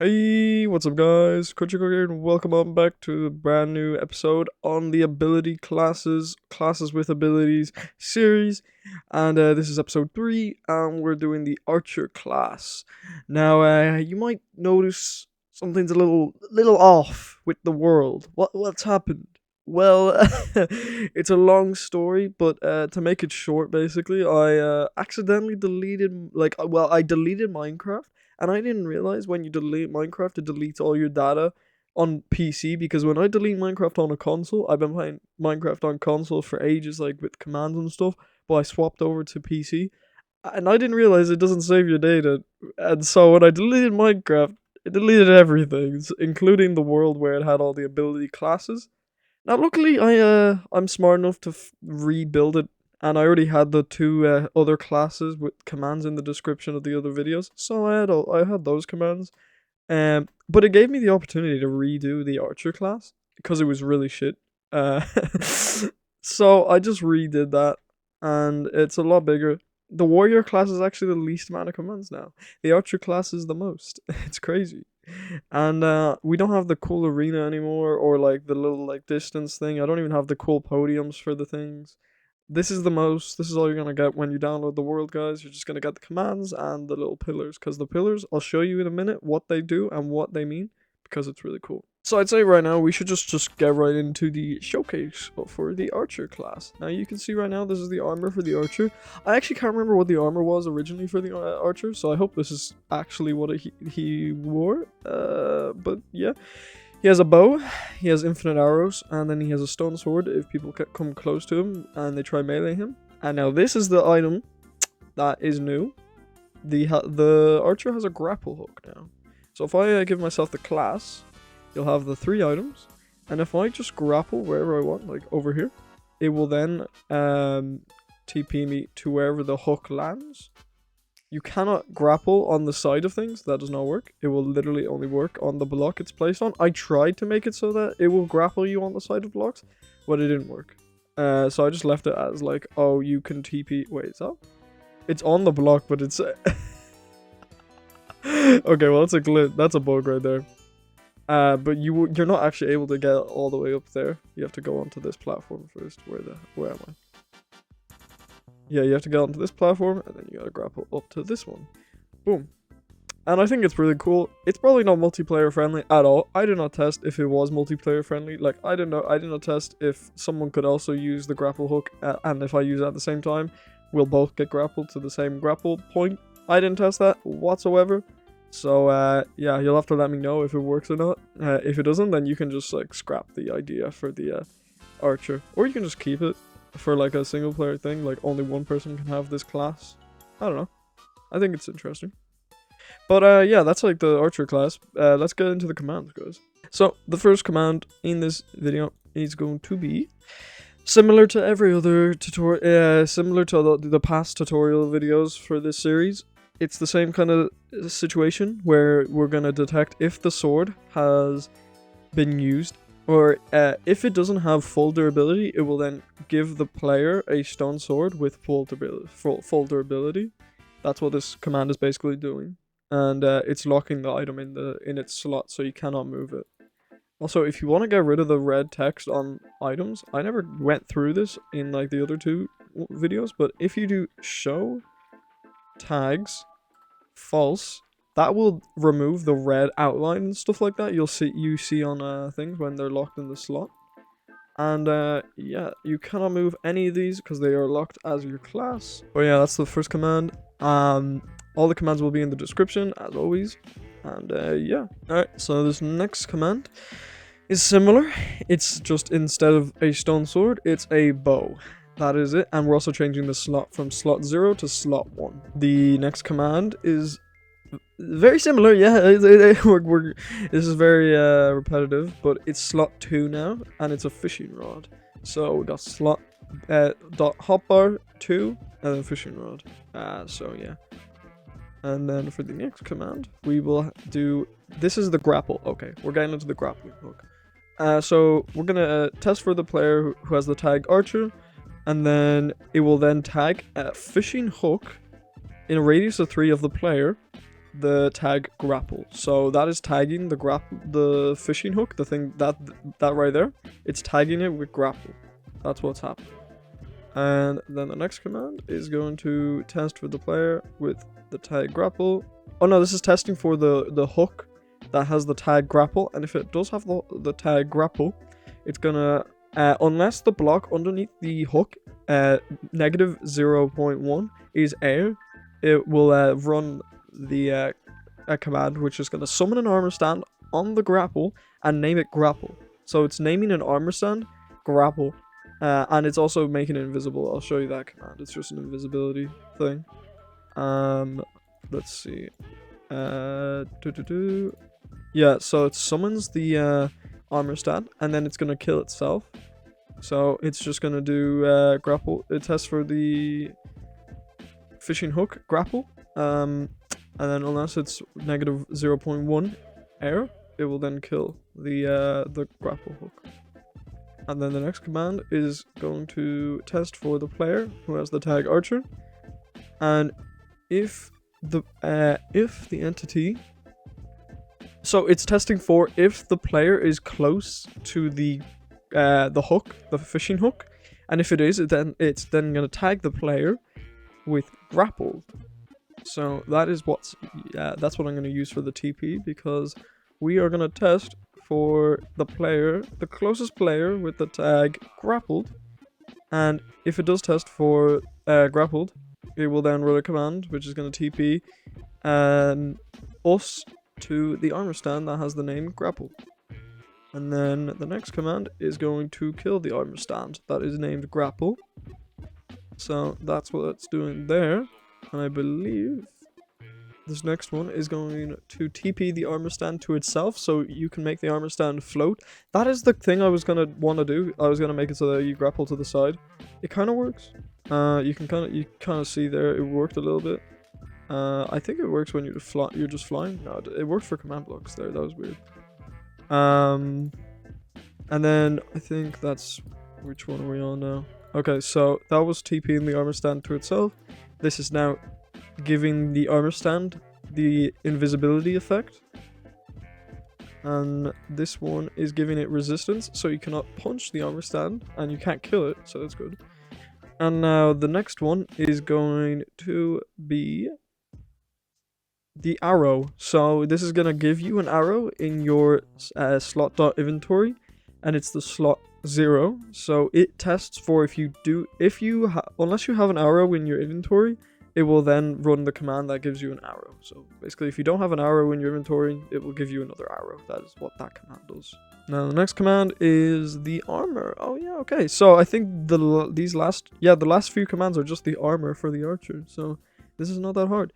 Hey, what's up guys? Cookie here and welcome on back to a brand new episode on the ability classes with abilities series. And this is episode 3 and we're doing the archer class. Now you might notice something's a little off with the world. What's happened? Well, it's a long story, but to make it short, basically, I accidentally deleted, I deleted Minecraft, and I didn't realize when you delete Minecraft, it deletes all your data on PC. Because when I delete Minecraft on a console, I've been playing Minecraft on console for ages, like with commands and stuff. But I swapped over to PC, and I didn't realize it doesn't save your data. And so when I deleted Minecraft, it deleted everything, including the world where it had all the ability classes. Now, luckily, I'm smart enough to rebuild it, and I already had the two other classes with commands in the description of the other videos, so I had those commands. But it gave me the opportunity to redo the archer class because it was really shit. Uh, so I just redid that, and it's a lot bigger. The warrior class is actually the least amount of commands now. The archer class is the most. It's crazy. And we don't have the cool arena anymore, or like the little like distance thing. I don't even have the cool podiums for the things. This is the most. This is all you're gonna get when you download the world, guys. You're just gonna get the commands and the little pillars, because the pillars, I'll show you in a minute what they do and what they mean, because it's really cool. So I'd say right now we should just get right into the showcase for the archer class. Now you can see right now this is the armor for the archer. I actually can't remember what the armor was originally for the archer, so I hope this is actually what he wore. But yeah. He has a bow, he has infinite arrows, and then he has a stone sword if people come close to him and they try melee him. And now this is the item that is new. The archer has a grapple hook now. So if I give myself the class, you'll have the 3 items, and if I just grapple wherever I want, like over here, it will then TP me to wherever the hook lands. You cannot grapple on the side of things. That does not work. It will literally only work on the block it's placed on. I tried to make it so that it will grapple you on the side of blocks, but it didn't work. So I just left it as like, oh, you can TP. Wait, is that? It's on the block, but it's... okay, well, it's a glitch. That's a bug right there. But you're not actually able to get all the way up there. You have to go onto this platform first. Where am I? Yeah, you have to get onto this platform, and then you gotta grapple up to this one. Boom. And I think it's really cool. It's probably not multiplayer friendly at all. I did not test if it was multiplayer friendly. Like, I did not test if someone could also use the grapple hook, and if I use it at the same time, we'll both get grappled to the same grapple point. I didn't test that whatsoever. So, yeah, you'll have to let me know if it works or not. If it doesn't, then you can just, like, scrap the idea for the archer. Or you can just keep it for like a single player thing, like only one person can have this class. I don't know. I think it's interesting. But yeah, that's like the archer class. Let's get into the commands, guys. So the first command in this video is going to be similar to every other tutorial, similar to the past tutorial videos for this series. It's the same kind of situation where we're gonna detect if the sword has been used, or if it doesn't have full durability, it will then give the player a stone sword with full durability. That's what this command is basically doing, and it's locking the item in its slot, so you cannot move it. Also, if you want to get rid of the red text on items, I never went through this in like the other 2 videos, but if you do show tags false, that will remove the red outline and stuff like that you see on things when they're locked in the slot. And yeah, you cannot move any of these because they are locked as your class. But yeah, that's the first command. All the commands will be in the description as always. And yeah. Alright, so this next command is similar. It's just instead of a stone sword, it's a bow. That is it. And we're also changing the slot from slot 0 to slot 1. The next command is very similar, yeah. This is very repetitive, but it's slot 2 now, and it's a fishing rod. So we got slot.hotbar 2 and then fishing rod. So yeah. And then for the next command, we will do, this is the grapple. Okay, we're getting into the grappling hook. So we're gonna test for the player who has the tag archer, and then it will then tag a fishing hook in a radius of 3 of the player the tag grapple. So that is tagging the fishing hook, the thing that right there. It's tagging it with grapple. That's what's happening. And then the next command is going to test for the player with the tag grapple. Oh no, this is testing for the hook that has the tag grapple, and if it does have the tag grapple, it's gonna unless the block underneath the hook negative 0.1 is air, it will run the a command which is gonna summon an armor stand on the grapple and name it grapple. So it's naming an armor stand grapple, and it's also making it invisible. I'll show you that command. It's just an invisibility thing. Let's see. Yeah, so it summons the armor stand, and then it's gonna kill itself. So it's just gonna do grapple. It tests for the fishing hook grapple. And then unless it's negative 0.1 air, it will then kill the grapple hook. And then the next command is going to test for the player who has the tag archer, and if the entity, so it's testing for if the player is close to the hook, the fishing hook, and if it is, it's then gonna tag the player with grappled. So that's what I'm gonna use for the TP, because we are gonna test for the closest player with the tag grappled, and if it does test for grappled, it will then run a command which is going to TP us to the armor stand that has the name grapple. And then the next command is going to kill the armor stand that is named grapple. So that's what it's doing there. And I believe this next one is going to TP the armor stand to itself, so you can make the armor stand float. That is the thing I was going to want to do. I was going to make it so that you grapple to the side. It kind of works. You kind of see there it worked a little bit. I think it works when you're just flying. No, it worked for command blocks there. That was weird. And then I think that's, which one are we on now? Okay, so that was TPing the armor stand to itself. This is now giving the armor stand the invisibility effect, and this one is giving it resistance, so you cannot punch the armor stand and you can't kill it, so that's good. And now the next one is going to be the arrow. So this is gonna give you an arrow in your slot.inventory, and it's the slot 0. So it tests for unless you have an arrow in your inventory, it will then run the command that gives you an arrow. So basically, if you don't have an arrow in your inventory, it will give you another arrow. That is what that command does. Now the next command is the armor. Oh yeah, okay. So I think the last few commands are just the armor for the archer. So this is not that hard.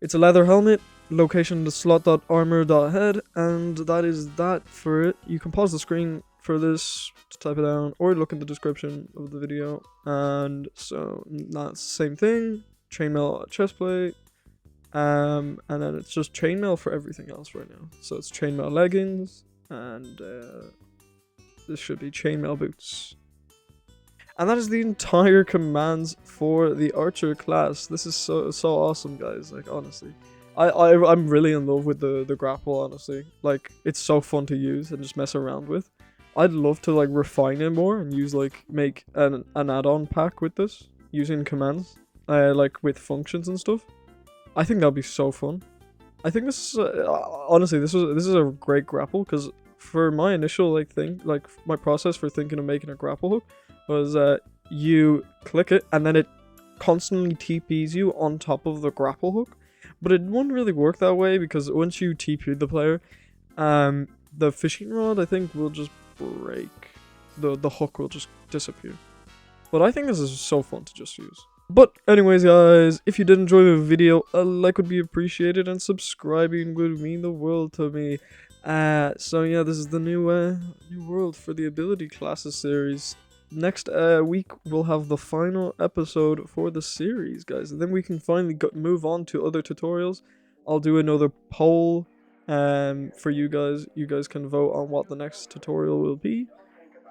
It's a leather helmet, location the slot.armor.head, and that is that for it. You can pause the screen for this to type it down, or look in the description of the video. And so that's the same thing. Chainmail chestplate, and then it's just chainmail for everything else right now. So it's chainmail leggings, and this should be chainmail boots. And that is the entire commands for the archer class. This is so awesome, guys. Like, honestly, I'm really in love with the grapple. Honestly, like, it's so fun to use and just mess around with. I'd love to like refine it more and use make an add-on pack with this using commands. Like with functions and stuff. I think that'll be so fun. I think this is honestly this is a great grapple, because for my initial my process for thinking of making a grapple hook was you click it and then it constantly TPs you on top of the grapple hook, but it wouldn't really work that way, because once you TP the player, the fishing rod I think will just break. The hook will just disappear. But I think this is so fun to just use. But anyways, guys, if you did enjoy the video, a like would be appreciated, and subscribing would mean the world to me. So yeah, this is the new world for the ability classes series. Next week we'll have the final episode for the series, guys, and then we can finally move on to other tutorials. I'll do another poll for you guys. You guys can vote on what the next tutorial will be.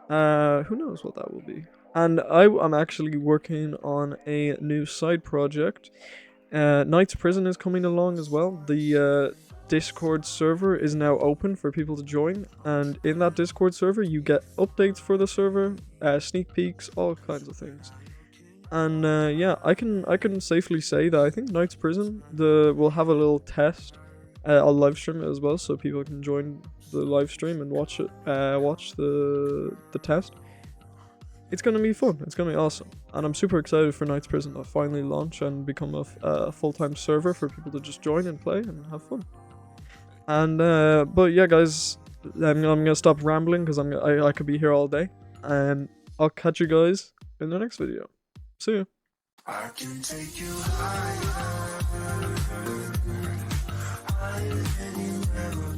Who knows what that will be. And I'm actually working on a new side project Knight's Prison is coming along as well. The Discord server is now open for people to join, and in that Discord server you get updates for the server, sneak peeks, all kinds of things. And yeah, I can safely say that I think Knight's Prison will have a little test. I'll live stream it as well, so people can join the live stream and watch it. Watch the test. It's gonna be fun. It's gonna be awesome, and I'm super excited for Knight's Prison to finally launch and become a full-time server for people to just join and play and have fun. And but yeah, guys, I'm gonna stop rambling because I could be here all day, and I'll catch you guys in the next video. See ya. I can take you higher than you ever